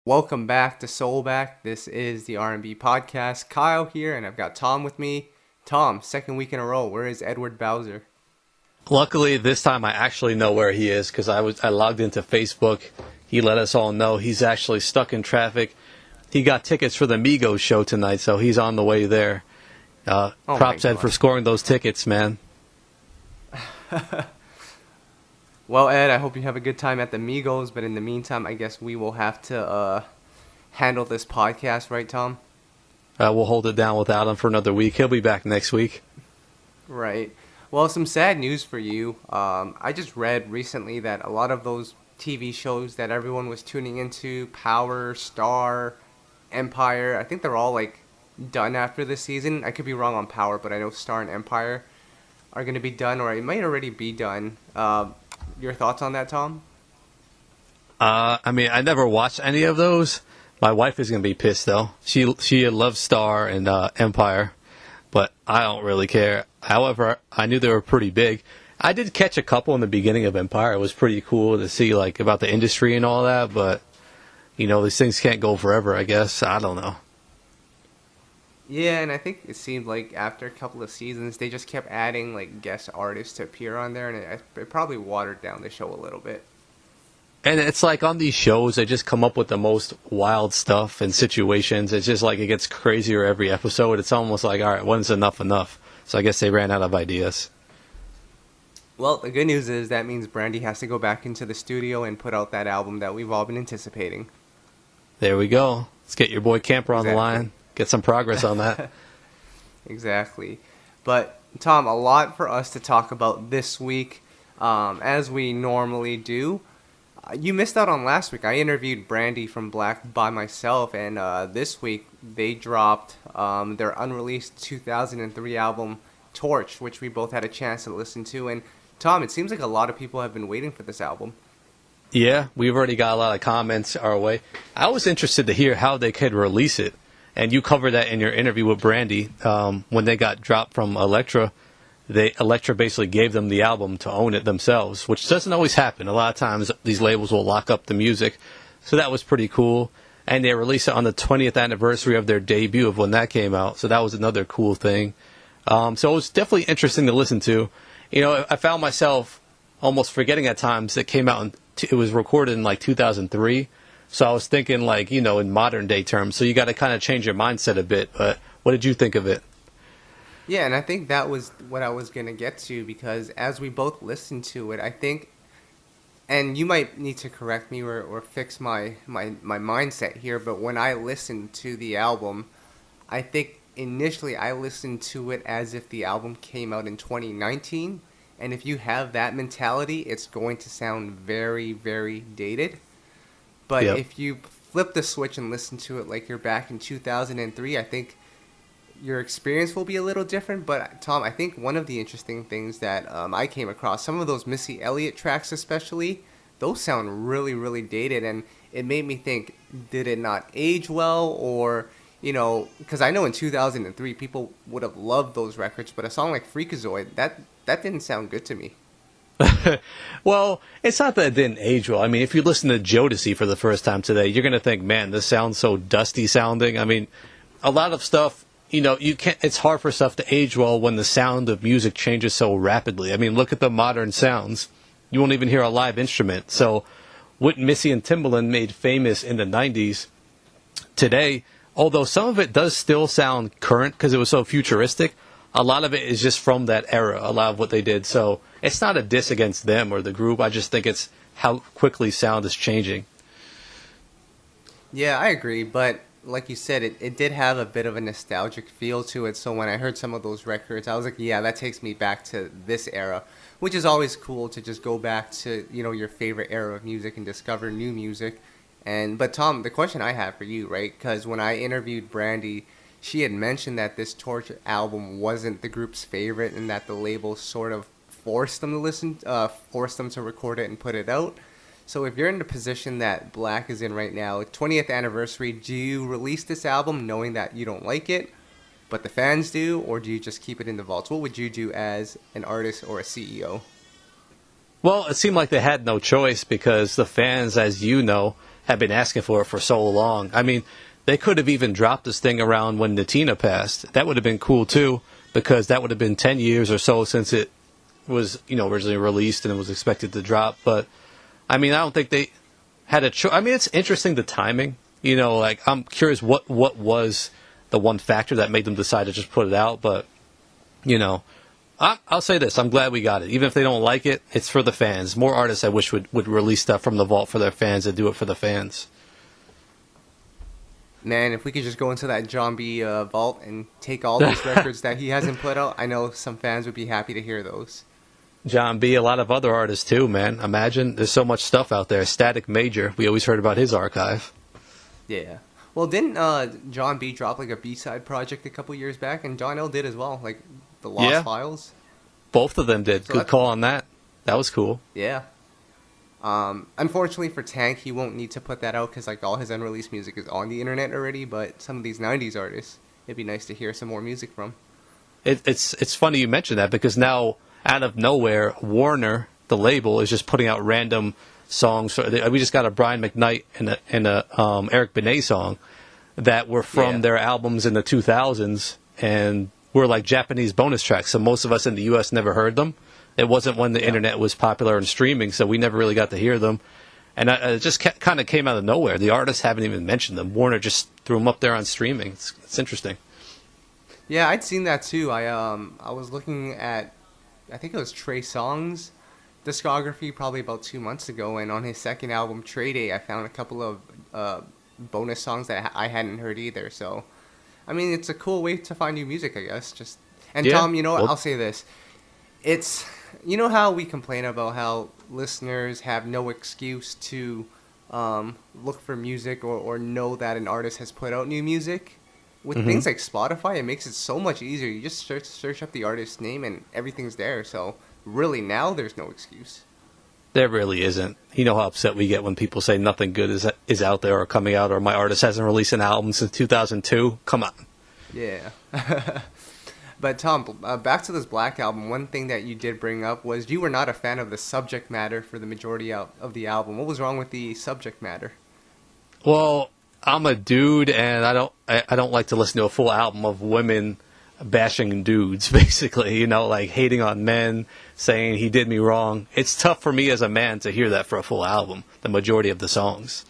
Welcome back to SoulBack. This is the R&B podcast. Kyle here, and I've got Tom with me. Tom, second week in a row. Where is Edward Bowser? Luckily, this time I actually know where he is because I logged into Facebook. He let us all know he's actually stuck in traffic. He got tickets for the Migos show tonight, so he's on the way there. Props Ed for scoring those tickets, man. Well, Ed, I hope you have a good time at the Migos, but in the meantime, I guess we will have to handle this podcast, right, Tom? We'll hold it down without him for another week. He'll be back next week. Right. Well, some sad news for you. I just read recently that a lot of those TV shows that everyone was tuning into, Power, Star, Empire, I think they're all, done after this season. I could be wrong on Power, but I know Star and Empire are going to be done, or it might already be done. Your thoughts on that, Tom? I never watched any of those. My wife is going to be pissed, though. She loves Star and Empire, but I don't really care. However, I knew they were pretty big. I did catch a couple in the beginning of Empire. It was pretty cool to see, about the industry and all that, but, these things can't go forever, I guess. I don't know. Yeah, and I think it seemed like after a couple of seasons, they just kept adding guest artists to appear on there, and it probably watered down the show a little bit. And it's on these shows, they just come up with the most wild stuff and situations. It's just it gets crazier every episode. It's almost all right, when's enough? So I guess they ran out of ideas. Well, the good news is that means Brandy has to go back into the studio and put out that album that we've all been anticipating. There we go. Let's get your boy Camper on the line. Get some progress on that. Exactly. But, Tom, a lot for us to talk about this week, as we normally do. You missed out on last week. I interviewed Brandy from Blaque by myself, and this week they dropped their unreleased 2003 album, Torch, which we both had a chance to listen to. And, Tom, it seems like a lot of people have been waiting for this album. Yeah, we've already got a lot of comments our way. I was interested to hear how they could release it. And you covered that in your interview with Brandy. When they got dropped from Elektra, Elektra basically gave them the album to own it themselves, which doesn't always happen. A lot of times these labels will lock up the music. So that was pretty cool. And they released it on the 20th anniversary of their debut of when that came out. So that was another cool thing. So it was definitely interesting to listen to. I found myself almost forgetting at times it came out, it was recorded in 2003. So I was thinking in modern day terms. So you got to kind of change your mindset a bit. But what did you think of it? Yeah, and I think that was what I was going to get to, because as we both listened to it, I think, and you might need to correct me or fix my mindset here, but when I listened to the album, I think initially I listened to it as if the album came out in 2019. And if you have that mentality, it's going to sound very, very dated. But Yep. If you flip the switch and listen to it like you're back in 2003, I think your experience will be a little different. But, Tom, I think one of the interesting things that I came across, some of those Missy Elliott tracks especially, those sound really, really dated. And it made me think, did it not age well? Or, because I know in 2003 people would have loved those records, but a song like Freakazoid, that didn't sound good to me. Well, it's not that it didn't age well. If you listen to Jodeci for the first time today, you're going to think, man, this sounds so dusty sounding. A lot of stuff, you can't, it's hard for stuff to age well when the sound of music changes so rapidly. Look at the modern sounds. You won't even hear a live instrument. So what Missy and Timbaland made famous in the 90s, today, although some of it does still sound current because it was so futuristic, a lot of it is just from that era, a lot of what they did. So it's not a diss against them or the group. I just think it's how quickly sound is changing. Yeah, I agree. But like you said, it did have a bit of a nostalgic feel to it. So when I heard some of those records, I was like, yeah, that takes me back to this era, which is always cool to just go back to, your favorite era of music and discover new music. But Tom, the question I have for you, right? Because when I interviewed Brandy, she had mentioned that this Torch album wasn't the group's favorite and that the label sort of forced them to record it and put it out. So if you're in the position that Blaque is in right now, 20th anniversary, do you release this album knowing that you don't like it, but the fans do, or do you just keep it in the vaults? What would you do as an artist or a CEO? Well, it seemed like they had no choice because the fans, as you know, have been asking for it for so long. I mean, they could have even dropped this thing around when Natina passed. That would have been cool too, because that would have been 10 years or so since it was, originally released and it was expected to drop. But I mean, I don't think they had a choice. I mean, it's interesting, the timing. I'm curious what was the one factor that made them decide to just put it out. But I'll say this: I'm glad we got it. Even if they don't like it, it's for the fans. More artists I wish would release stuff from the vault for their fans and do it for the fans. Man, if we could just go into that John B vault and take all those records that he hasn't put out, I know some fans would be happy to hear those. John B, a lot of other artists too, man. Imagine, there's so much stuff out there. Static Major, we always heard about his archive. Yeah. Well, didn't John B drop like a B-side project a couple years back? And John L did as well, like the Lost Files. Both of them did. So good call on that. That was cool. Yeah. Unfortunately for Tank, he won't need to put that out because like all his unreleased music is on the internet already. But some of these '90s artists, it'd be nice to hear some more music from. It's funny you mention that, because now out of nowhere, Warner, the label, is just putting out random songs. We just got a Brian McKnight and a Eric Benet song that were from their albums in the 2000s, and were like Japanese bonus tracks. So most of us in the U.S. never heard them. It wasn't when the internet was popular and streaming, so we never really got to hear them. And it just kind of came out of nowhere. The artists haven't even mentioned them. Warner just threw them up there on streaming. It's interesting. Yeah, I'd seen that too. I was looking at, I think it was Trey Songz discography probably about 2 months ago, and on his second album, Trey Day, I found a couple of bonus songs that I hadn't heard either. So, I mean, it's a cool way to find new music, I guess. Tom, I'll say this. It's, how we complain about how listeners have no excuse to look for music or know that an artist has put out new music. With things like Spotify, it makes it so much easier. You just search up the artist's name and everything's there. So really now there's no excuse. There really isn't. You know how upset we get when people say nothing good is out there or coming out, or my artist hasn't released an album since 2002. Come on. Yeah. But Tom, back to this Blaque album, one thing that you did bring up was you were not a fan of the subject matter for the majority of the album. What was wrong with the subject matter? Well, I'm a dude, and I don't like to listen to a full album of women bashing dudes, basically, like hating on men, saying he did me wrong. It's tough for me as a man to hear that for a full album, the majority of the songs.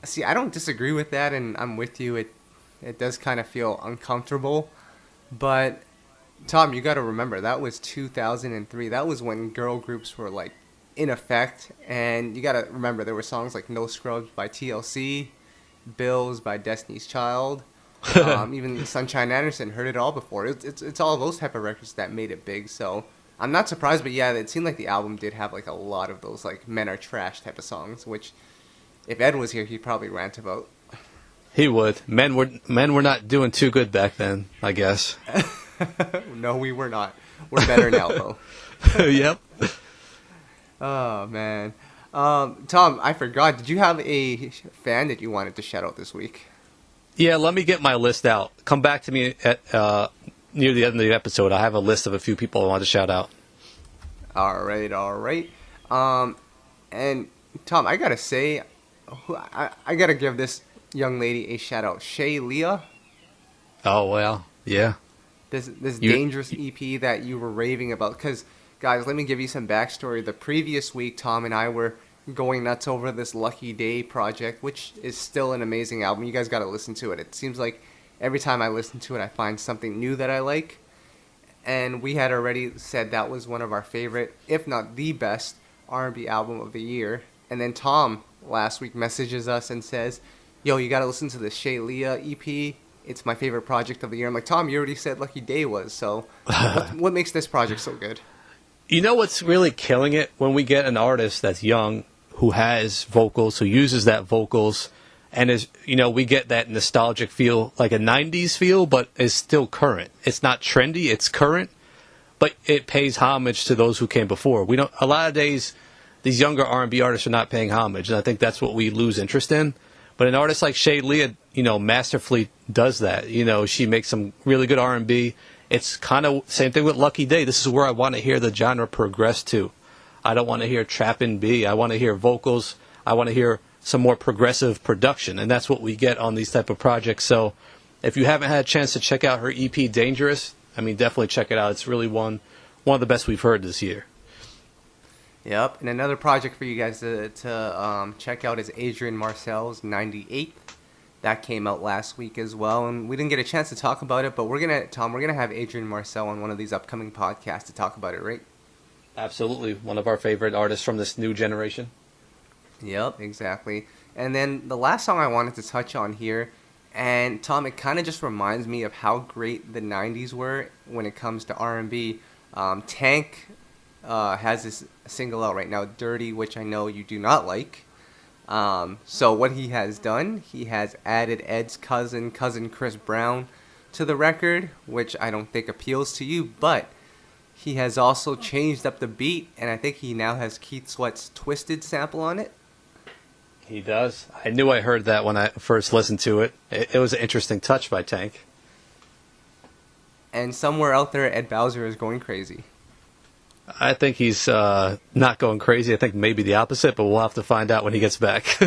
See, I don't disagree with that, and I'm with you. It does kind of feel uncomfortable. But, Tom, you got to remember, that was 2003. That was when girl groups were, like, in effect. And you got to remember, there were songs like No Scrubs by TLC, Bills by Destiny's Child. Even Sunshine Anderson, heard it all before. It's all those type of records that made it big. So, I'm not surprised. But, yeah, it seemed like the album did have, like, a lot of those, like, men are trash type of songs. Which, if Ed was here, he'd probably rant about. He would. Men were not doing too good back then, I guess. No, we were not. We're better now, though. Yep. Oh, man. Tom, I forgot. Did you have a fan that you wanted to shout out this week? Yeah, let me get my list out. Come back to me at near the end of the episode. I have a list of a few people I want to shout out. All right. And, Tom, I got to say, I got to give this young lady a shout out. Shay Lia. Oh, well, yeah. This Dangerous EP that you were raving about. Because, guys, let me give you some backstory. The previous week, Tom and I were going nuts over this Lucky Day project, which is still an amazing album. You guys got to listen to it. It seems like every time I listen to it, I find something new that I like. And we had already said that was one of our favorite, if not the best, R&B album of the year. And then Tom last week messages us and says, yo, you got to listen to the Shay Lia EP. It's my favorite project of the year. I'm like, Tom, you already said Lucky Day was. So what makes this project so good? You know what's really killing it? When we get an artist that's young, who has vocals, who uses that vocals, and is, we get that nostalgic feel, like a 90s feel, but is still current. It's not trendy, it's current, but it pays homage to those who came before. A lot of days, these younger R&B artists are not paying homage, and I think that's what we lose interest in. But an artist like Shay Lia, masterfully does that. She makes some really good R&B. It's kind of same thing with Lucky Day. This is where I want to hear the genre progress to. I don't want to hear trap and B. I want to hear vocals. I want to hear some more progressive production, and that's what we get on these type of projects. So if you haven't had a chance to check out her EP Dangerous, I mean, definitely check it out. It's really one of the best we've heard this year. Yep, and another project for you guys to check out is Adrian Marcel's 98th. That came out last week as well, and we didn't get a chance to talk about it, but we're gonna have Adrian Marcel on one of these upcoming podcasts to talk about it, right? Absolutely, one of our favorite artists from this new generation. Yep, exactly. And then the last song I wanted to touch on here, and Tom, it kind of just reminds me of how great the 90s were when it comes to R&B. Tank has this single out right now, Dirty, which I know you do not like. So what he has done, he has added Ed's cousin Chris Brown to the record, which I don't think appeals to you, but he has also changed up the beat, and I think he now has Keith Sweat's Twisted sample on it. He does. I knew I heard that when I first listened to it. It was an interesting touch by Tank. And somewhere out there, Ed Bowser is going crazy. I think he's not going crazy. I think maybe the opposite, but we'll have to find out when he gets back.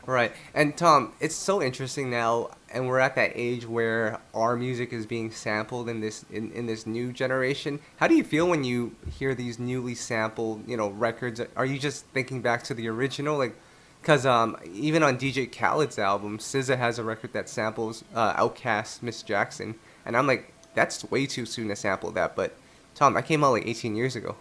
Right. And Tom, it's so interesting now, and we're at that age where our music is being sampled in this new generation. How do you feel when you hear these newly sampled, records? Are you just thinking back to the original? Like, because even on DJ Khaled's album, SZA has a record that samples Outkast's Miss Jackson, and I'm like, that's way too soon to sample that. But Tom, that came out like 18 years ago.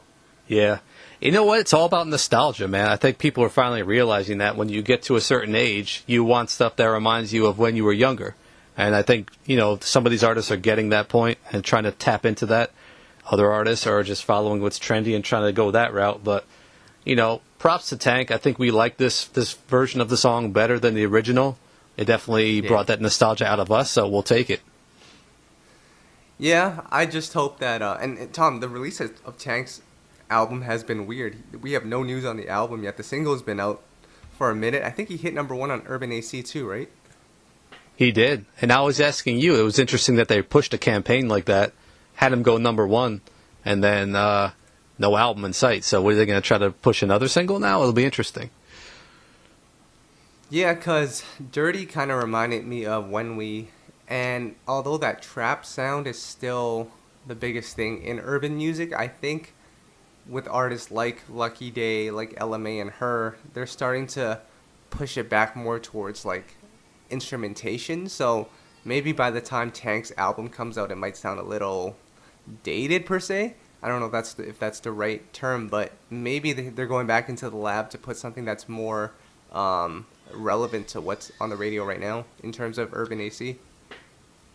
Yeah. You know what? It's all about nostalgia, man. I think people are finally realizing that when you get to a certain age, you want stuff that reminds you of when you were younger. And I think, some of these artists are getting that point and trying to tap into that. Other artists are just following what's trendy and trying to go that route. But, props to Tank. I think we like this version of the song better than the original. It definitely brought that nostalgia out of us, so we'll take it. Yeah, I just hope that, and Tom, the release of Tank's album has been weird. We have no news on the album yet. The single's been out for a minute. I think he hit #1 on Urban AC too, right? He did. And I was asking you, it was interesting that they pushed a campaign like that, had him go #1, and then no album in sight. So what are they going to try to push another single now? It'll be interesting. Yeah, because Dirty kind of reminded me of and although that trap sound is still the biggest thing in urban music, I think with artists like Lucky Day, like LMA and Her, they're starting to push it back more towards like instrumentation. So maybe by the time Tank's album comes out, it might sound a little dated per se. I don't know if that's the right term, but maybe they're going back into the lab to put something that's more relevant to what's on the radio right now in terms of urban AC.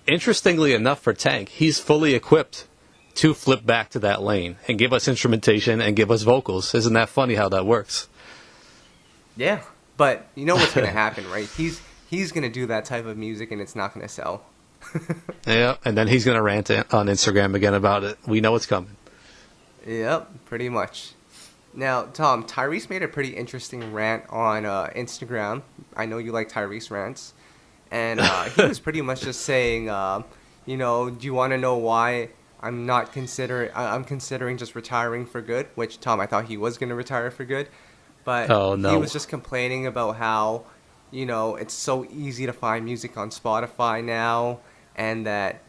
Interestingly enough for Tank, he's fully equipped to flip back to that lane and give us instrumentation and give us vocals. Isn't that funny how that works? Yeah, but you know what's going to happen, right? He's going to do that type of music and it's not going to sell. Yeah, and then he's going to rant on Instagram again about it. We know it's coming. Yep, pretty much. Now, Tom, Tyrese made a pretty interesting rant on Instagram. I know you like Tyrese rants. And he was pretty much just saying, do you want to know why I'm considering just retiring for good? Which, Tom, I thought he was going to retire for good. But He was just complaining about how, it's so easy to find music on Spotify now. And that,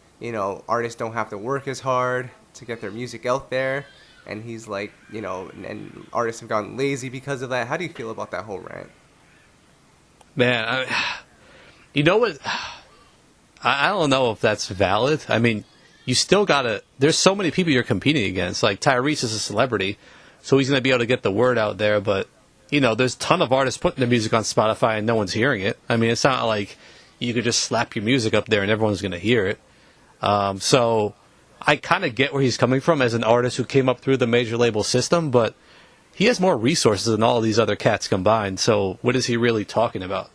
artists don't have to work as hard to get their music out there. And he's like, and artists have gotten lazy because of that. How do you feel about that whole rant? Man, you know what? I don't know if that's valid. I mean, you still gotta. There's so many people you're competing against. Like Tyrese is a celebrity, so he's gonna be able to get the word out there. But there's a ton of artists putting their music on Spotify and no one's hearing it. I mean, it's not like you could just slap your music up there and everyone's gonna hear it. So I kind of get where he's coming from as an artist who came up through the major label system, but he has more resources than all these other cats combined. So what is he really talking about?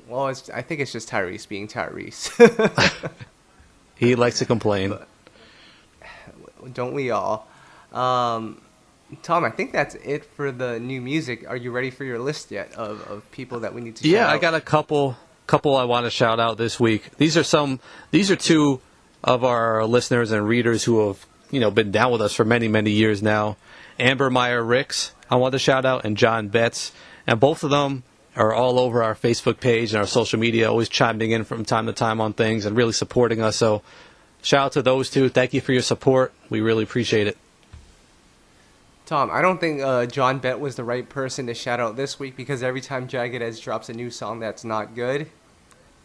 Well, I think it's just Tyrese being Tyrese. He likes to complain. But don't we all? Tom, I think that's it for the new music. Are you ready for your list yet of people that we need to shout out? Yeah, I got a couple I want to shout out this week. These are two of our listeners and readers who have, been down with us for many, many years now. Amber Meyer Ricks, I want to shout out, and John Betts. And both of them are all over our Facebook page and our social media, always chiming in from time to time on things and really supporting us. So shout out to those two. Thank you for your support. We really appreciate it. Tom, I don't think John Bett was the right person to shout out this week, because every time Jagged Edge drops a new song that's not good,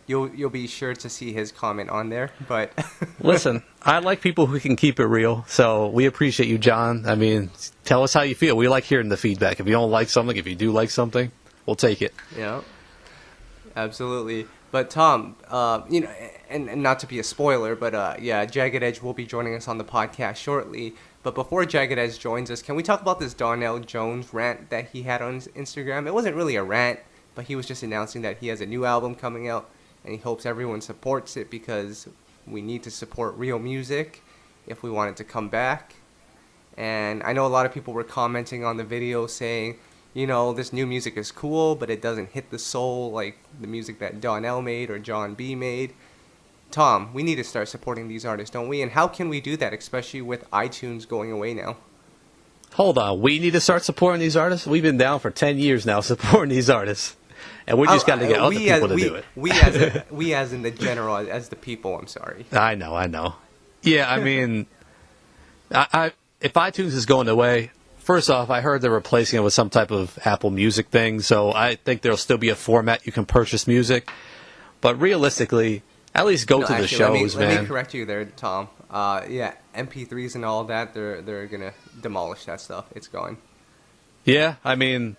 you'll be sure to see his comment on there. But listen, I like people who can keep it real, so we appreciate you, John. I mean, tell us how you feel. We like hearing the feedback. If you don't like something, if you do like something, we'll take it. Yeah, absolutely. But Tom, and not to be a spoiler, but yeah, Jagged Edge will be joining us on the podcast shortly. But before Jagged Edge joins us, can we talk about this Donnell Jones rant that he had on his Instagram? It wasn't really a rant, but he was just announcing that he has a new album coming out, and he hopes everyone supports it, because we need to support real music if we want it to come back. And I know a lot of people were commenting on the video saying, this new music is cool, but it doesn't hit the soul like the music that Donnell made or John B made. Tom, we need to start supporting these artists, don't we? And how can we do that, especially with iTunes going away now? Hold on. We need to start supporting these artists? We've been down for 10 years now supporting these artists. And we just got to get other people to do it. We as in the general, as the people, I'm sorry. I know. Yeah, I mean, if iTunes is going away, first off, I heard they're replacing it with some type of Apple Music thing, so I think there'll still be a format you can purchase music. But realistically, at least go to the shows, man. Let me correct you there, Tom. Yeah, MP3s and all that, they're going to demolish that stuff. It's gone. Yeah, I mean,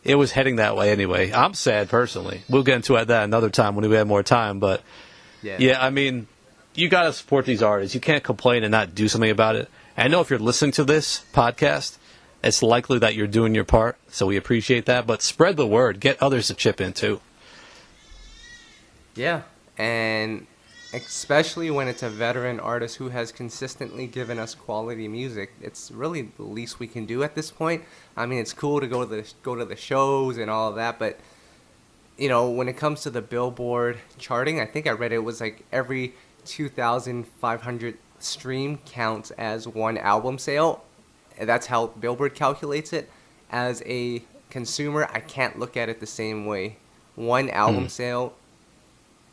it was heading that way anyway. I'm sad, personally. We'll get into that another time when we have more time. But, yeah I mean, you got to support these artists. You can't complain and not do something about it. And I know if you're listening to this podcast, it's likely that you're doing your part, so we appreciate that. But spread the word. Get others to chip in, too. Yeah, and especially when it's a veteran artist who has consistently given us quality music, it's really the least we can do at this point. I mean, it's cool to go to the shows and all of that, but when it comes to the Billboard charting, I think I read it was like every 2,500 stream counts as one album sale. That's how Billboard calculates it. As a consumer, I can't look at it the same way. One album sale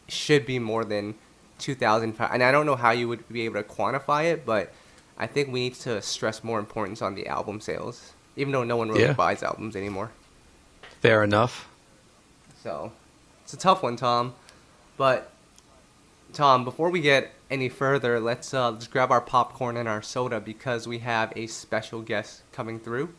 should be more than 2,005, and I don't know how you would be able to quantify it, but I think we need to stress more importance on the album sales, even though no one really buys albums anymore. Fair enough. So it's a tough one, Tom. But Tom, before we get any further, let's grab our popcorn and our soda, because we have a special guest coming through.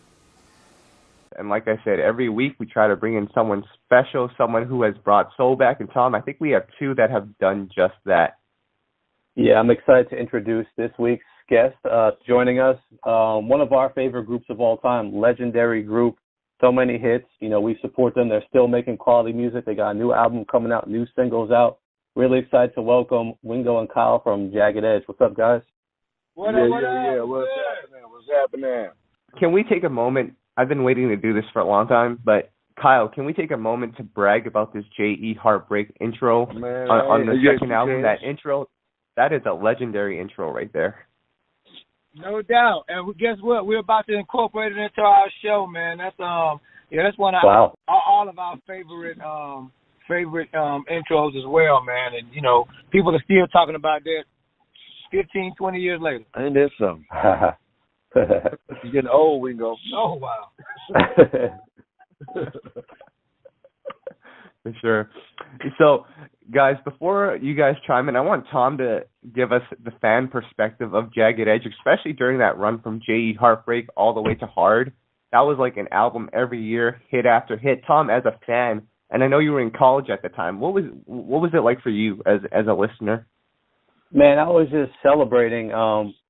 And like I said, every week we try to bring in someone special, someone who has brought SoulBack. And Tom, I think we have two that have done just that. Yeah, I'm excited to introduce this week's guest. Joining us, one of our favorite groups of all time, legendary group, so many hits. We support them. They're still making quality music. They got a new album coming out, new singles out. Really excited to welcome Wingo and Kyle from Jagged Edge. What's up, guys? What up? What's happening? Can we take a moment? I've been waiting to do this for a long time, but Kyle, can we take a moment to brag about this J.E. Heartbreak intro on the second album? That intro, that is a legendary intro right there. No doubt. And guess what? We're about to incorporate it into our show, man. That's that's one of all of our favorite intros as well, man. And people are still talking about that 15, 20 years later. Ain't that something? You're getting old, Wingo. Oh, wow. For sure. So, guys, before you guys chime in, I want Tom to give us the fan perspective of Jagged Edge, especially during that run from J.E. Heartbreak all the way to Hard. That was like an album every year, hit after hit. Tom, as a fan, and I know you were in college at the time, what was it like for you as a listener? Man, I was just celebrating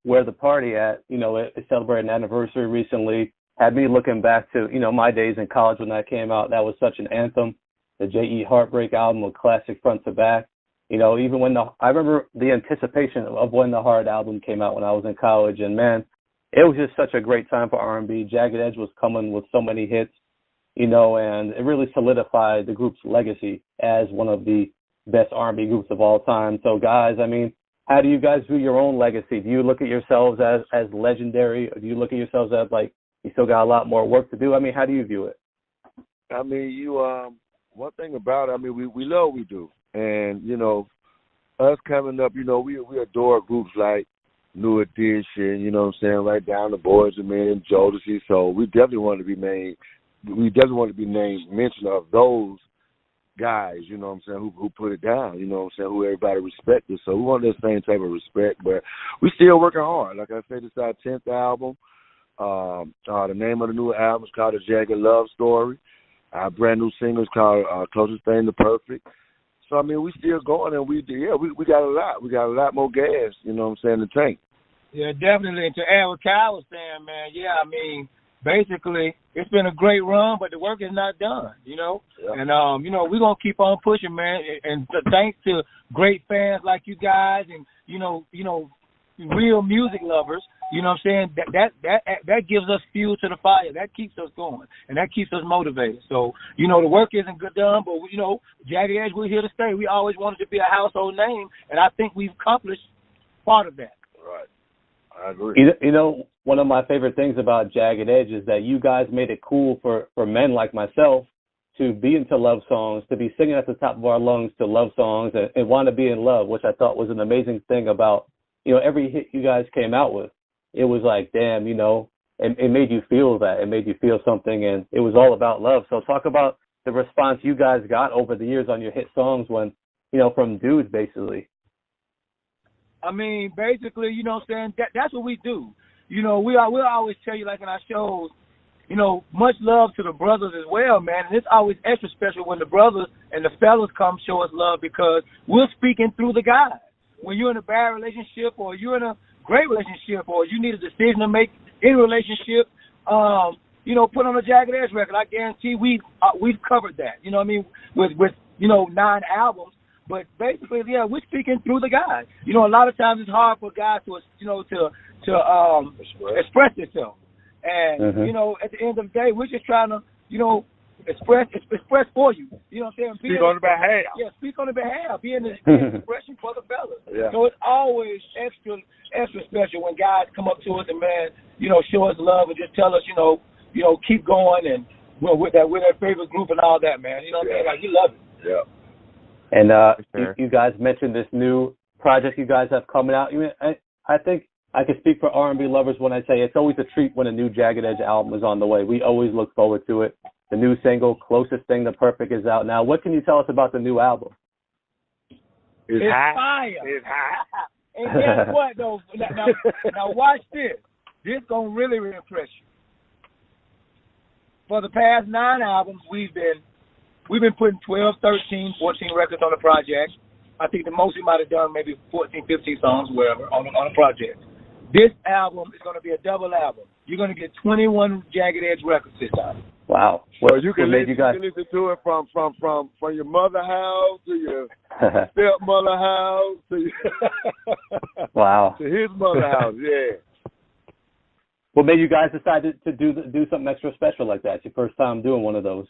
where the party at. It celebrated an anniversary recently. Had me looking back to, my days in college when that came out. That was such an anthem. The J.E. Heartbreak album was classic front to back. Even when I remember the anticipation of when the Hard album came out when I was in college. And, man, it was just such a great time for R&B. Jagged Edge was coming with so many hits, and it really solidified the group's legacy as one of the best R&B groups of all time. So, guys, how do you guys view your own legacy? Do you look at yourselves as legendary? Or do you look at yourselves as, you still got a lot more work to do. I mean, how do you view it? I mean, one thing about it, I mean, we love what we do. And, you know, us coming up, you know, we adore groups like New Edition, you know what I'm saying, right down the Boys and Men and Jodeci. So we definitely want to be named, mention of those guys, you know what I'm saying, who put it down, you know what I'm saying, who everybody respected. So we want that same type of respect, but we still working hard. Like I said, this is our 10th album. The name of the new album is called The Jagged Love Story. Our brand new single is called Closest Thing to Perfect. So, I mean, we still going, and we got a lot. We got a lot more gas, you know what I'm saying, in the tank. Yeah, definitely. And to add what Kyle was saying, man, yeah, I mean, basically, it's been a great run, but the work is not done, you know? Yeah. And, you know, we're going to keep on pushing, man. And thanks to great fans like you guys and, you know, real music lovers, you know what I'm saying, that gives us fuel to the fire. That keeps us going, and that keeps us motivated. So, you know, the work isn't good done, but, you know, Jagged Edge, we're here to stay. We always wanted to be a household name, and I think we've accomplished part of that. Right. I agree. You know, one of my favorite things about Jagged Edge is that you guys made it cool for men like myself to be into love songs, to be singing at the top of our lungs to love songs and want to be in love, which I thought was an amazing thing about, you know, every hit you guys came out with. It was like, damn, you know, it made you feel that. It made you feel something, and it was all about love. So talk about the response you guys got over the years on your hit songs when, you know, from dudes, basically. I mean, basically, you know what I'm saying, that's what we do. You know, we'll always tell you, like in our shows, you know, much love to the brothers as well, man. And it's always extra special when the brothers and the fellas come show us love because we're speaking through the guys. When you're in a bad relationship or you're in a great relationship or you need a decision to make in a relationship, you know, put on a Jagged Edge record. I guarantee we've covered that, you know what I mean, with you know, 9 albums. But basically, yeah, we're speaking through the guys. You know, a lot of times it's hard for guys to, you know, to express themselves. And, you know, at the end of the day, we're just trying to, you know, express for you. You know what I'm saying? Speak on the behalf. Yeah, speak on the behalf. Be an expression for the fellas. Yeah. So it's always extra special when guys come up to us and, man, you know, show us love and just tell us, you know, keep going and we're their favorite group and all that, man. You know what I'm saying? Like, we love it. Yeah. And you guys mentioned this new project you guys have coming out. I think I can speak for R&B lovers when I say it's always a treat when a new Jagged Edge album is on the way. We always look forward to it. The new single, Closest Thing to Perfect, is out now. What can you tell us about the new album? It's hot. Fire. It's hot. And guess what, though? Now watch this. This going to really impress you. For the past 9 albums, we've been putting 12, 13, 14 records on the project. I think the most we might have done maybe 14, 15 songs, whatever, on a project. This album is going to be a double album. You're going to get 21 Jagged Edge records this time. Wow. Well, you can listen to it from your mother house to your stepmother house to your wow. to his mother house, yeah. What made you guys decide to do something extra special like that? It's your first time doing one of those.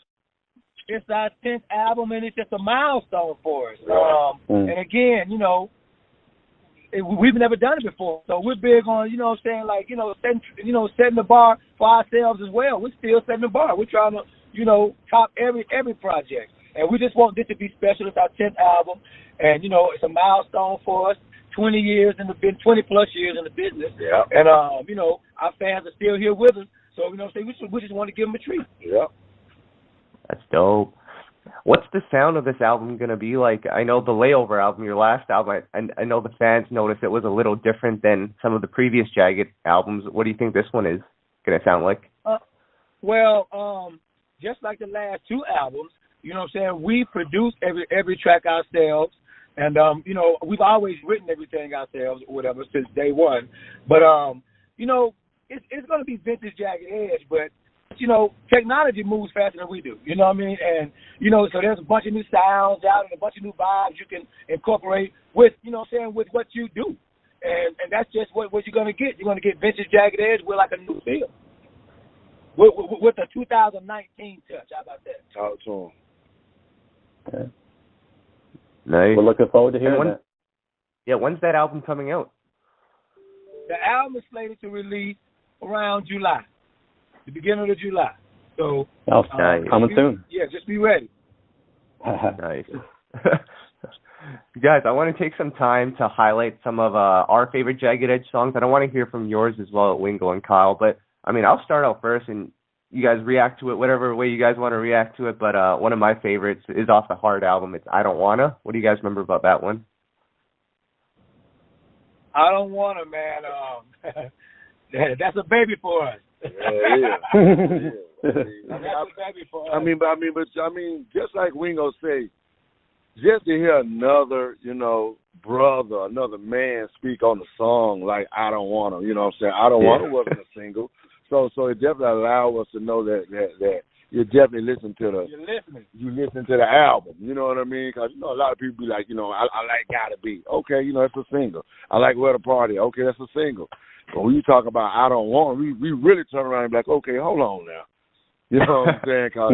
It's our 10th album, and it's just a milestone for us. And again, you know, we've never done it before, so we're big on, you know what I'm saying, like, setting the bar for ourselves as well. We're still setting the bar. We're trying to, you know, top every project, and we just want this to be special. It's our 10th album, and, you know, it's a milestone for us. 20 plus years in the business, and you know, our fans are still here with us. So, you know what I'm saying, we just want to give them a treat. Yeah. That's dope. What's the sound of this album going to be like? I know the Layover album, your last album, I know the fans noticed it was a little different than some of the previous Jagged albums. What do you think this one is going to sound like? Just like the last 2 albums, you know what I'm saying, we produce every track ourselves. And, you know, we've always written everything ourselves or whatever since day one. But, you know, it's going to be vintage Jagged Edge, but, you know, technology moves faster than we do, you know what I mean? And, you know, so there's a bunch of new sounds out and a bunch of new vibes you can incorporate with, you know what I'm saying, with what you do. And that's just what you're going to get. You're going to get vintage Jagged Edge with like a new feel. With a 2019 touch. How about that? Talk to him. Okay. Nice. We're looking forward to hearing that. Yeah, when's that album coming out? The album is slated to release around July. the beginning of July. So, nice. Coming soon. Yeah, just be ready. Nice. Guys, I want to take some time to highlight some of our favorite Jagged Edge songs. I don't want to hear from yours as well, Wingo and Kyle, but I mean, I'll start out first and you guys react to it whatever way you guys want to react to it, but one of my favorites is off the Hard album. It's I Don't Wanna. What do you guys remember about that one? I Don't Wanna, man. That's a baby for us. Yeah. That's a baby for us. I mean, just like Wingo say, just to hear another, brother, another man speak on the song like I Don't Wanna, you know what I'm saying? I Don't Wanna wasn't a single. So it definitely allowed us to know that you definitely listen to the album, you know what I mean? Because a lot of people be like, I like Gotta Be, okay, it's a single. I like Where the Party, okay, that's a single. But when you talk about I Don't Want, we really turn around and be like, okay, hold on now, you know what I'm saying? Because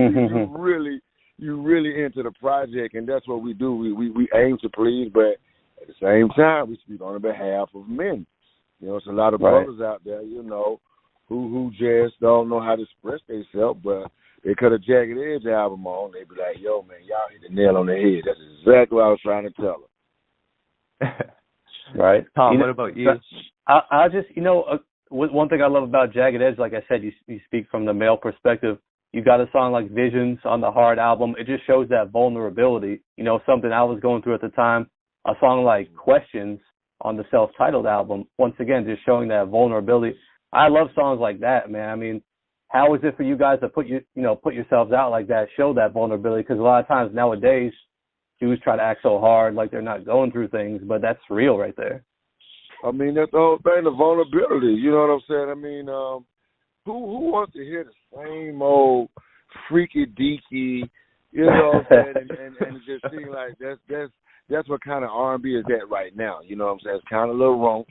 you really into the project, and that's what we do. We aim to please, but at the same time, we speak on behalf of men. It's a lot of brothers out there, who just don't know how to express themselves, but they cut a Jagged Edge album on, they be like, yo, man, y'all hit the nail on the head. That's exactly what I was trying to tell them. Right. Tom, what about you? I just, one thing I love about Jagged Edge, like I said, you speak from the male perspective. You got a song like Visions on the Hard album. It just shows that vulnerability, something I was going through at the time. A song like Questions on the self-titled album, once again, just showing that vulnerability. I love songs like that, man. I mean, how is it for you guys to put yourselves out like that, show that vulnerability? Because a lot of times nowadays, dudes try to act so hard like they're not going through things, but that's real right there. I mean, that's the whole thing, the vulnerability. You know what I'm saying? I mean, who wants to hear the same old freaky deaky, you know what I'm saying? And it just seems like that's what kind of R&B is that right now. You know what I'm saying? It's kind of a little raunch.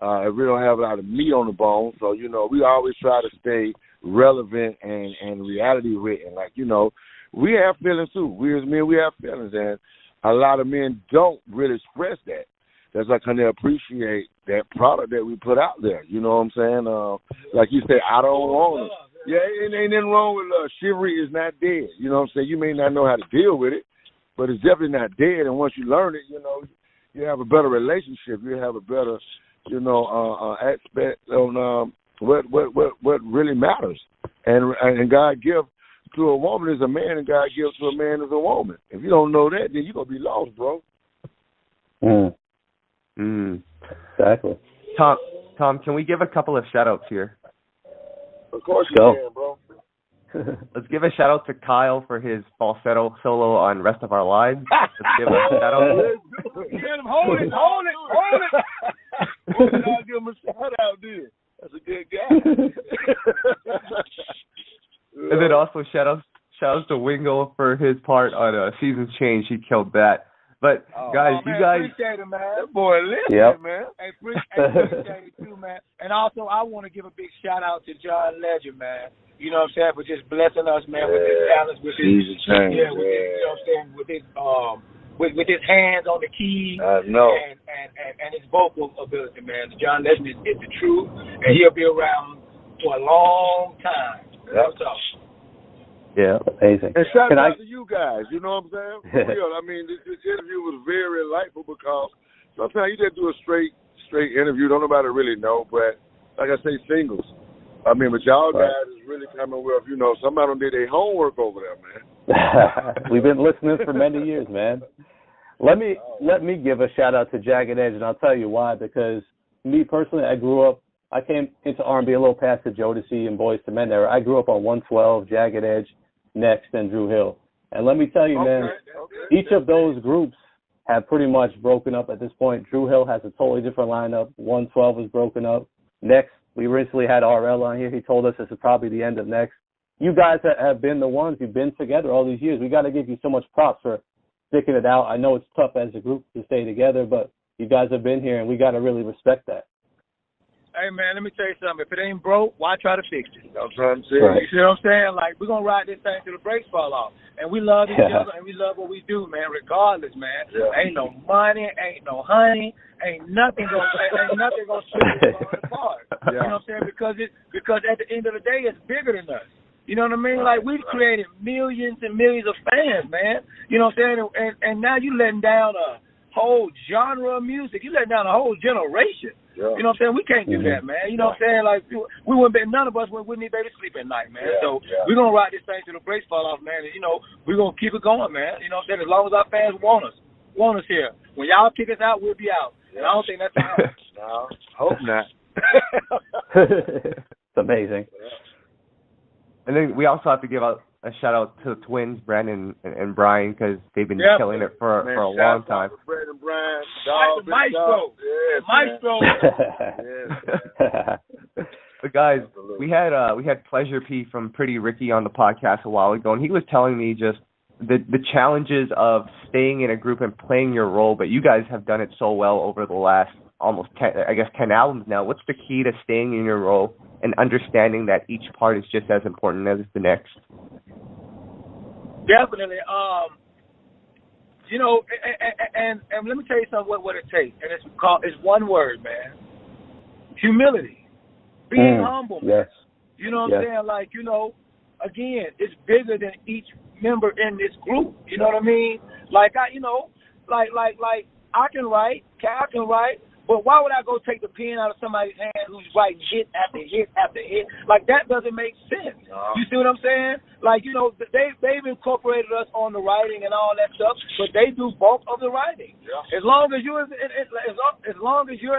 We don't have a lot of meat on the bone, so we always try to stay relevant and reality written. Like we have feelings too. We as men, we have feelings, and a lot of men don't really express that. That's like kind of appreciate that product that we put out there. You know what I'm saying? Like you say, I don't want it. Yeah, ain't nothing wrong with chivalry is not dead. You know what I'm saying? You may not know how to deal with it, but it's definitely not dead. And once you learn it, you have a better relationship. You have a better aspect on what really matters. And God gives to a woman as a man, and God gives to a man as a woman. If you don't know that, then you're going to be lost, bro. Exactly. Tom, can we give a couple of shout-outs here? Of course you can, bro. Let's give a shout-out to Kyle for his falsetto solo on Rest of Our Lives. Let's give a shout-out. Hold it. I'll give him a shout-out, dude. That's a good guy. And then also shout-outs to Wingo for his part on Seasons Change. He killed that. But guys, you guys, appreciate it, man. That boy listening, man. Hey, appreciate it too, man. And also, I want to give a big shout out to John Legend, man. You know what I'm saying, for just blessing us, man, with his talents, with his His, you know what I'm saying, with his hands on the keys. I know. And his vocal ability, man. John Legend is the truth, and he'll be around for a long time. Yep. Yeah, amazing. And shout out to you guys, you know what I'm saying? For real. I mean, this interview was very enlightening because sometimes you just do a straight interview, don't nobody really know, but like I say, singles. I mean, but y'all guys is really coming with, somebody done did their homework over there, man. We've been listening for many years, man. Let me give a shout out to Jagged Edge, and I'll tell you why. Because me personally, I came into R&B a little past the Jodeci and Boyz II Men era. I grew up on 112, Jagged Edge, Next, and Dru Hill. And let me tell you, man, each of those groups have pretty much broken up at this point. Dru Hill has a totally different lineup. 112 is broken up. Next, we recently had RL on here. He told us this is probably the end of Next. You guys have been the ones. You've been together all these years. We got to give you so much props for sticking it out. I know it's tough as a group to stay together, but you guys have been here, and we got to really respect that. Hey, man, let me tell you something. If it ain't broke, why try to fix it? I'm trying to say. Right. You see what I'm saying? Like, we're going to ride this thing till the brakes fall off. And we love each other, and we love what we do, man, regardless, man. Yeah. Ain't no money, ain't no honey, ain't nothing going to strip us apart. Yeah. You know what I'm saying? Because at the end of the day, it's bigger than us. You know what I mean? Like, we've created millions and millions of fans, man. You know what I'm saying? And now you letting down a whole genre of music. You letting down a whole generation. Yeah. You know what I'm saying? We can't do that, man. You know what I'm saying? Like, we wouldn't be, none of us wouldn't be able to sleep at night, man. So we're going to ride this thing till the brakes fall off, man. And, you know, we're going to keep it going, man. You know what I'm saying? As long as our fans want us here. When y'all kick us out, we'll be out. And I don't think that's how. No, hope not. It's amazing. And then we also have to give a shout out to the twins, Brandon and Brian, because they've been killing it for a long time. Brandon, Brian, Maestro. Maestro. But guys, we had Pleasure P from Pretty Ricky on the podcast a while ago, and he was telling me just the challenges of staying in a group and playing your role. But you guys have done it so well over the last almost 10 albums now. What's the key to staying in your role and understanding that each part is just as important as the next? Definitely. You know, and let me tell you something. What it takes, and it's one word, man. Humility. Being humble. Yes. You know what I'm saying? Like, you know, again, it's bigger than each member in this group. You know what I mean? Like I can write, Cal can write. But why would I go take the pen out of somebody's hand who's writing hit after hit after hit? Like, that doesn't make sense. No. You see what I'm saying? Like, you know, they've incorporated us on the writing and all that stuff, but they do bulk of the writing. Yeah. As long as you're in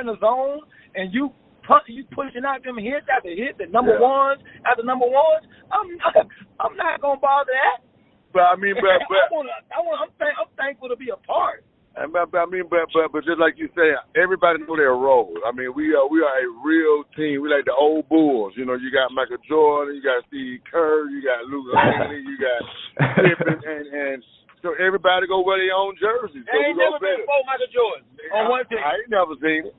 the zone and you pushing out them hits after hit, the number ones after number ones, I'm not gonna bother that. But I mean, I'm thankful to be a part. But just like you say, everybody know their roles. I mean, we are a real team. We like the old Bulls. You know, you got Michael Jordan, you got Steve Kerr, you got Luka Langley, you got Pippen, and so everybody go wear their own jerseys. So ain't never been before Michael Jordan on one team. I ain't never seen it.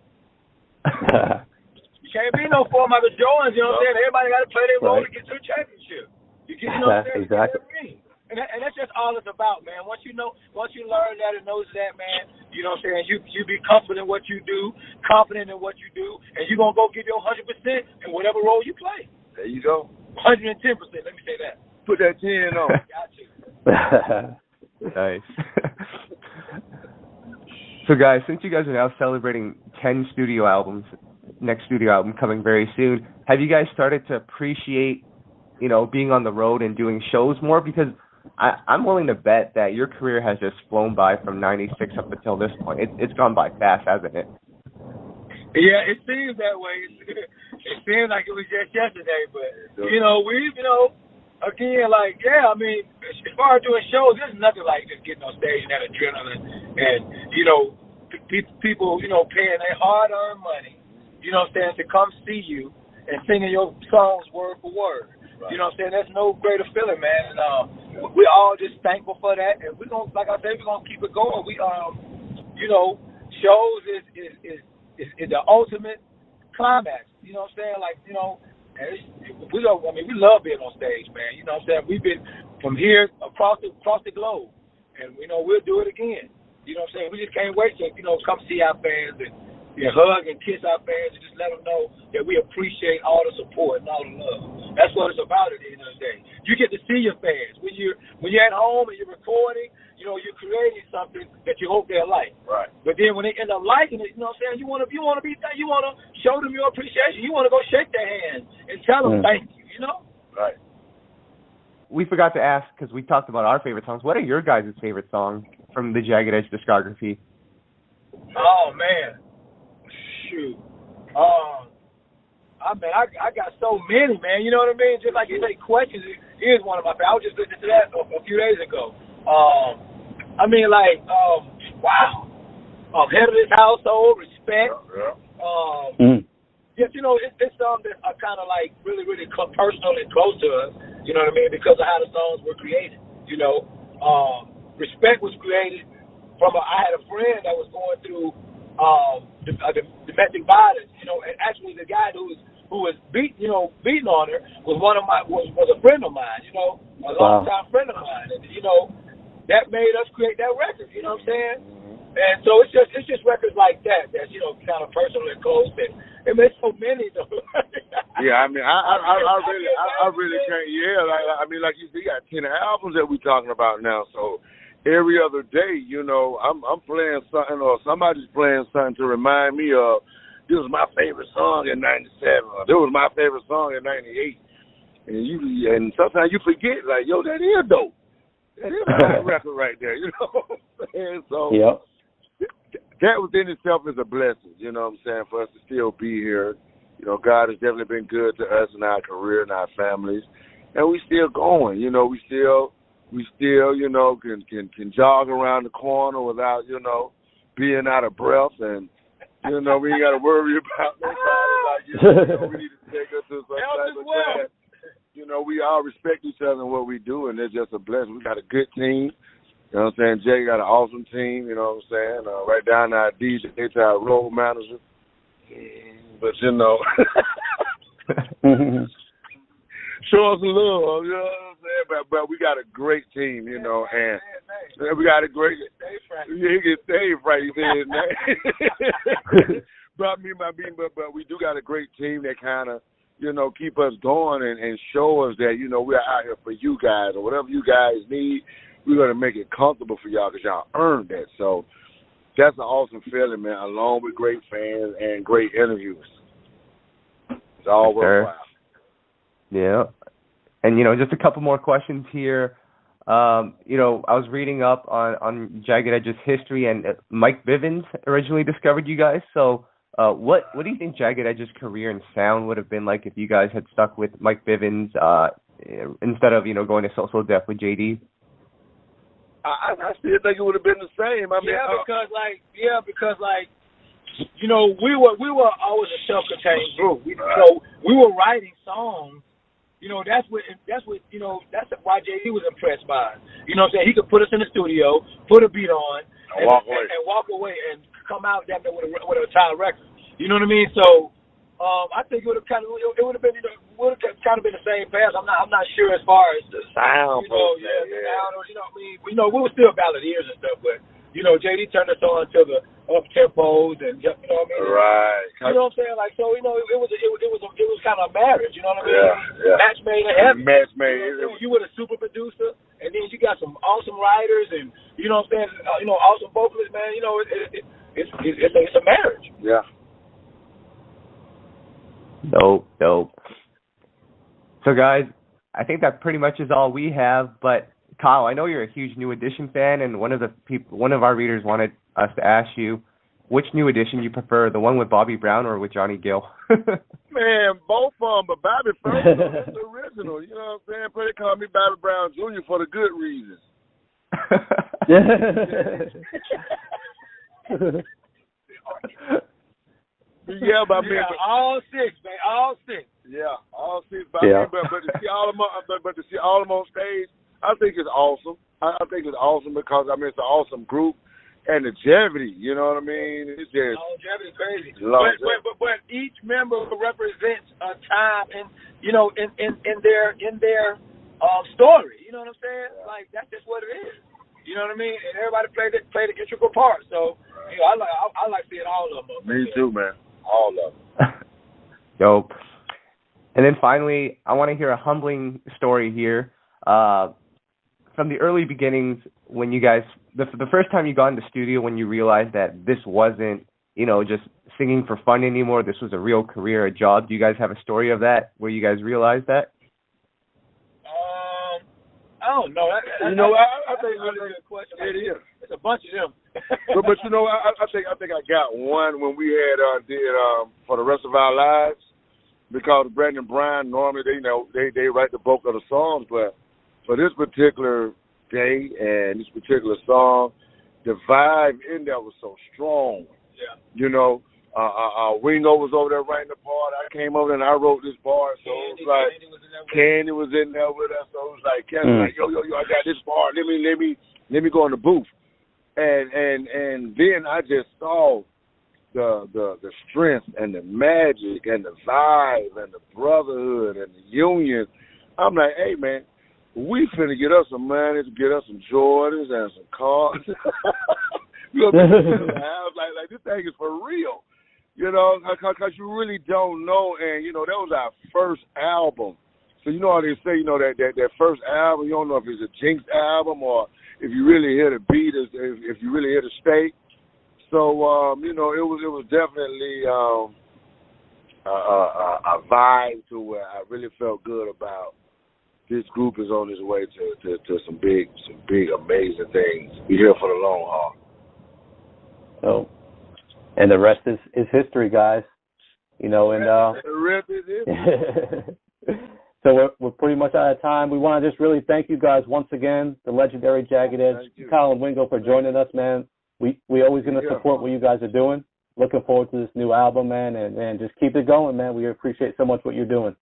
You can't be no four Michael Jordans. You know what I'm saying? Everybody got to play their role to get to a championship. You know what I'm saying? Exactly. And that's just all it's about, man. Once you learn that and knows that, man, you know what I'm saying, you be confident in what you do, confident in what you do, and you're going to go give your 100% in whatever role you play. There you go. 110%, let me say that. Put that 10 on. Got you. Nice. So, guys, since you guys are now celebrating 10 studio albums, next studio album coming very soon, have you guys started to appreciate, you know, being on the road and doing shows more? Because I'm willing to bet that your career has just flown by from '96 up until this point. It's gone by fast, hasn't it? Yeah, it seems that way. It seems like it was just yesterday, but again, like, I mean, as far as doing shows, there's nothing like just getting on stage and that adrenaline, and people, paying their hard-earned money, you know what I'm saying, to come see you and singing your songs word for word. Right. You know what I'm saying? That's no greater feeling, man. And we're all just thankful for that. And we're going to, like I said, we're going to keep it going. We, shows is the ultimate climax. You know what I'm saying? Like, we love being on stage, man. You know what I'm saying? We've been from here across the globe. And, we'll do it again. You know what I'm saying? We just can't wait to, come see our fans and hug and kiss our fans and just let them know that we appreciate all the support and all the love. That's what it's about at the end of the day. You get to see your fans. When you're at home and you're recording, you're creating something that you hope they'll like. Right. But then when they end up liking it, you know what I'm saying, you want to show them your appreciation. You want to go shake their hand and tell them thank you, Right. We forgot to ask, because we talked about our favorite songs. What are your guys' favorite songs from the Jagged Edge discography? Oh, man. Shoot. I got so many, man. You know what I mean? Just like you say, Questions is one of my favorites. I was just listening to that a few days ago. Wow. Head of This Household, Respect. Yes, it's something that are kind of like really, really personal and close to us. You know what I mean? Because of how the songs were created. Respect was created from I had a friend that was going through domestic violence, and actually the guy who was beating on her was a friend of mine, a long-time friend of mine, and that made us create that record. You know what I'm saying? And so it's just records like that's kind of personal and close, and it makes so many though. Yeah, I mean, I really can't. Yeah, like you see, you got 10 albums that we're talking about now. So every other day, I'm playing something or somebody's playing something to remind me of. This was my favorite song in '97. This was my favorite song in '98. And sometimes you forget, like, yo, that is dope. That is a hot record right there. You know what I'm saying? So that within itself is a blessing. You know what I'm saying? For us to still be here. God has definitely been good to us in our career and our families, and we still going. We still, can jog around the corner without, being out of breath, and we ain't got to worry about nobody. Like, we need to take us to some type of class. We all respect each other in what we do, and it's just a blessing. We got a good team. You know what I'm saying? Jay got an awesome team. You know what I'm saying? Right down to our DJ, to our road manager. But show us some love, you know what I'm saying? But we got a great team, and we got a great. He can stay right. He said his name. But we do got a great team that kind of, keep us going and show us that we're out here for you guys, or whatever you guys need. We're gonna make it comfortable for y'all because y'all earned that. So. That's an awesome feeling, man, along with great fans and great interviews. It's all worthwhile. Yeah. And, just a couple more questions here. I was reading up on Jagged Edge's history, and Mike Bivins originally discovered you guys. So what do you think Jagged Edge's career and sound would have been like if you guys had stuck with Mike Bivins instead of, going to So Def with JD? I still think it would have been the same. I mean, we were always a self-contained group. We were writing songs. That's why JD was impressed by us. You know what I'm saying? He could put us in the studio, put a beat on, and walk away and come out with a title record. You know what I mean? So I think it would have kind of been the same path. I'm not sure as far as the sound. The sound, or we were still balladeers and stuff, but JD turned us on to the up tempos and Right. You know what I'm saying? Like, so it was kind of a marriage. You know what I mean? Yeah. Match made in heaven. Match made. You were the super producer, and then you got some awesome writers, and you know what I'm saying? Awesome vocalists, man. It's a marriage. Yeah. Dope. So, guys, I think that pretty much is all we have. But Kyle, I know you're a huge New Edition fan, and one of our readers wanted us to ask you which New Edition you prefer, the one with Bobby Brown or with Johnny Gill? Man, both of them, but Bobby first is the original. You know what I'm saying? They call me Bobby Brown Jr. for the good reasons. Yeah, but all six, man, all six. Yeah, all six. But to see all of them on stage, I think it's awesome. I think it's awesome because it's an awesome group, and the longevity. You know what I mean? It's just longevity crazy. But each member represents a time in their story. You know what I'm saying? Yeah. Like that's just what it is. You know what I mean? And everybody played an integral part. So I like seeing all of them. Me too, man. All of them. Dope. And then finally, I want to hear a humbling story here. From the early beginnings, when you guys, the first time you got in the studio, when you realized that this wasn't, just singing for fun anymore, this was a real career, a job. Do you guys have a story of that, where you guys realized that? I don't know. I think it's a really good question. It is. It's a bunch of them. but I think I got one when we had did For the Rest of Our Lives, because Brandon Bryan normally they write the bulk of the songs, but for this particular day and this particular song, the vibe in there was so strong. Yeah. Wingo was over there writing the part. I came over and I wrote this part, so it was like Candy was in there with us. So it was like Candy was like, yo, I got this part. Let me go in the booth. And then I just saw the strength and the magic and the vibe and the brotherhood and the union. I'm like, hey man, we finna get us some money, get us some Jordans and some cars. You know, like this thing is for real. You know, because you really don't know, and you know that was our first album. So you know how they say, you know, that first album, you don't know if it's a Jinx album or if you really hear the beat, if you really hear the state. So you know, it was definitely a vibe to where I really felt good about this group is on its way to some big amazing things. We're here for the long haul. So, and the rest is history, guys. You know, and the rest is history. So we're pretty much out of time. We want to just really thank you guys once again, the legendary Jagged Edge, Kyle and Wingo, for joining us, man. We always going to support what you guys are doing. Looking forward to this new album, man, and just keep it going, man. We appreciate so much what you're doing.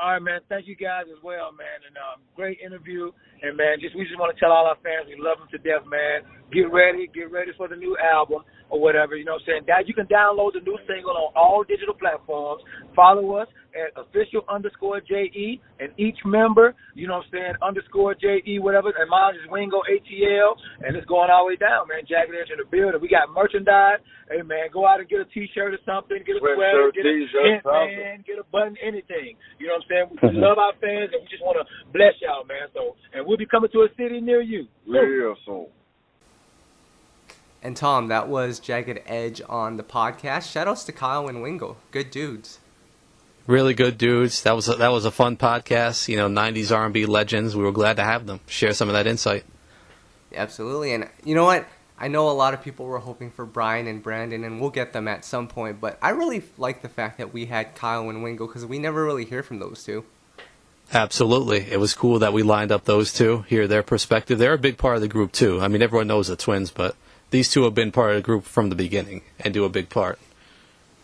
All right, man. Thank you guys as well, man. And great interview. And, man, we just want to tell all our fans we love them to death, man. Get ready for the new album or whatever, you know what I'm saying? That you can download the new single on all digital platforms. Follow us at official_JE, and each member, you know what I'm saying, _JE, whatever. And mine is Wingo ATL, and it's going all the way down, man. Jagged Edge in the building. We got merchandise. Hey, man, go out and get a T-shirt or something, get a sweater, get a hint, man, get a button, anything. You know what I'm saying? We love our fans, and we just want to bless y'all, man. So, and we'll be coming to a city near you. Real soon. And Tom, that was Jagged Edge on the podcast. Shoutouts to Kyle and Wingo. Good dudes. Really good dudes. That was a fun podcast. You know, 90s R&B legends. We were glad to have them share some of that insight. Absolutely. And you know what? I know a lot of people were hoping for Brian and Brandon, and we'll get them at some point. But I really like the fact that we had Kyle and Wingo because we never really hear from those two. Absolutely. It was cool that we lined up those two, hear their perspective. They're a big part of the group, too. I mean, everyone knows the twins, but these two have been part of the group from the beginning and do a big part.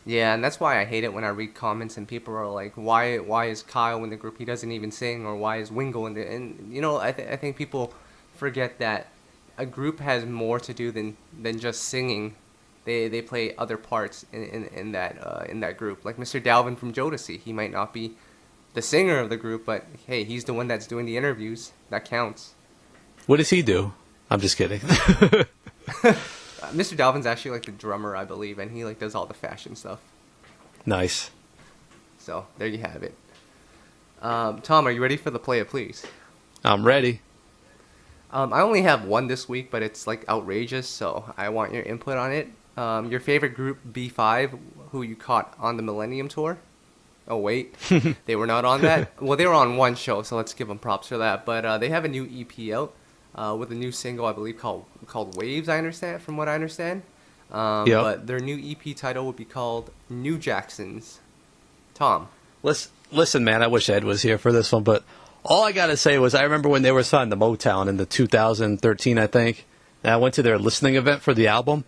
Yeah, and that's why I hate it when I read comments and people are like, why is Kyle in the group? He doesn't even sing. Or why is Wingo in the... And, you know, I think people forget that a group has more to do than just singing. They play other parts in that group. Like Mr. Dalvin from Jodeci. He might not be the singer of the group, but, hey, he's the one that's doing the interviews. That counts. What does he do? I'm just kidding. Mr. Dalvin's actually like the drummer, I believe, and he like does all the fashion stuff. Nice. So there you have it. Tom, are you ready for the Playa Please? I'm ready. I only have one this week, but it's like outrageous, so I want your input on it. Your favorite group, B5, who you caught on the Millennium Tour. Oh wait, they were not on that. Well, they were on one show, so let's give them props for that. But they have a new EP out. With a new single, I believe, called Waves, from what I understand. Yep. But their new EP title would be called New Jacksons. Tom. Listen, man, I wish Ed was here for this one, but all I got to say was I remember when they were signed to Motown in the 2013, I think, and I went to their listening event for the album.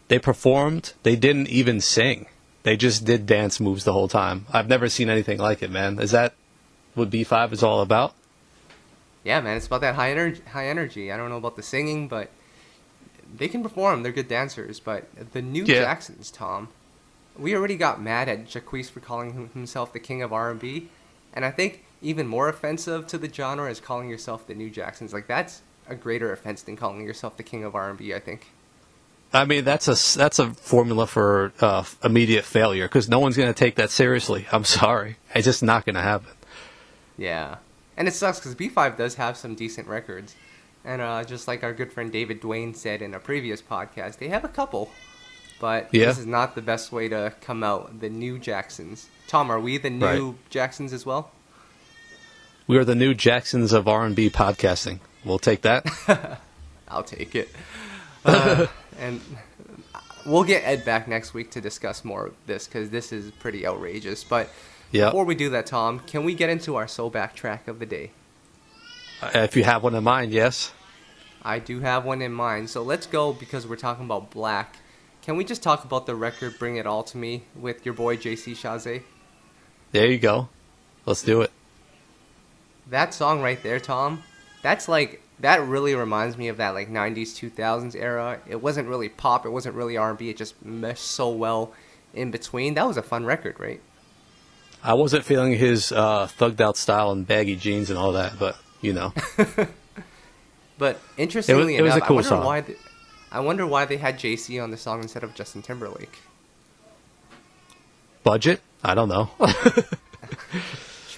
They performed. They didn't even sing. They just did dance moves the whole time. I've never seen anything like it, man. Is that what B5 is all about? Yeah, man, it's about that high energy. I don't know about the singing, but they can perform. They're good dancers. But the New Jacksons, Tom, we already got mad at Jacquees for calling himself the king of R&B, and I think even more offensive to the genre is calling yourself the New Jacksons. Like, that's a greater offense than calling yourself the king of R&B, I think. I mean, that's a formula for immediate failure because no one's going to take that seriously. I'm sorry. It's just not going to happen. Yeah. And it sucks because B5 does have some decent records. And just like our good friend David Duane said in a previous podcast, they have a couple. But this is not the best way to come out, the New Jacksons. Tom, are we the new Jacksons as well? We are the new Jacksons of R&B podcasting. We'll take that. I'll take it. And we'll get Ed back next week to discuss more of this because this is pretty outrageous. But before we do that, Tom, can we get into our SoulBack track of the day? If you have one in mind, yes. I do have one in mind. So let's go because we're talking about Blaque. Can we just talk about the record Bring It All to Me with your boy JC Chasez? There you go. Let's do it. That song right there, Tom, that's like that really reminds me of that like 90s 2000s era. It wasn't really pop, it wasn't really R&B, it just meshed so well in between. That was a fun record, right? I wasn't feeling his thugged out style and baggy jeans and all that, but you know. But interestingly it was enough, a cool song. I wonder why they had JC on the song instead of Justin Timberlake. Budget? I don't know.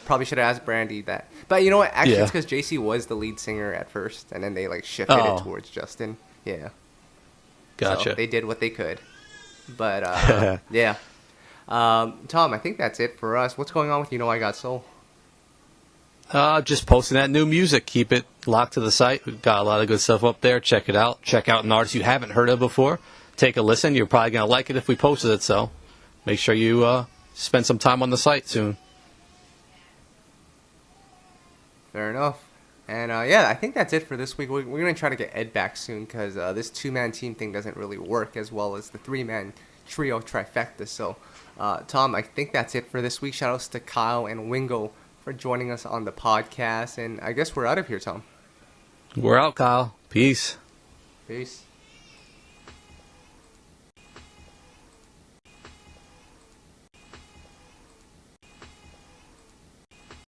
Probably should have asked Brandy that. But you know what? Actually, Yeah. it's because JC was the lead singer at first, and then they like shifted it towards Justin. Yeah. Gotcha. So they did what they could. But yeah. Tom, I think that's it for us. What's going on with You Know I Got Soul? Just posting that new music. Keep it locked to the site. We've got a lot of good stuff up there. Check it out. Check out an artist you haven't heard of before. Take a listen. You're probably going to like it if we posted it, so make sure you spend some time on the site soon. Fair enough. And yeah, I think that's it for this week. We're going to try to get Ed back soon because this two-man team thing doesn't really work as well as the three-man trio trifecta. So, Tom, I think that's it for this week. Shout-outs to Kyle and Wingo for joining us on the podcast. And I guess we're out of here, Tom. We're out, Kyle. Peace. Peace.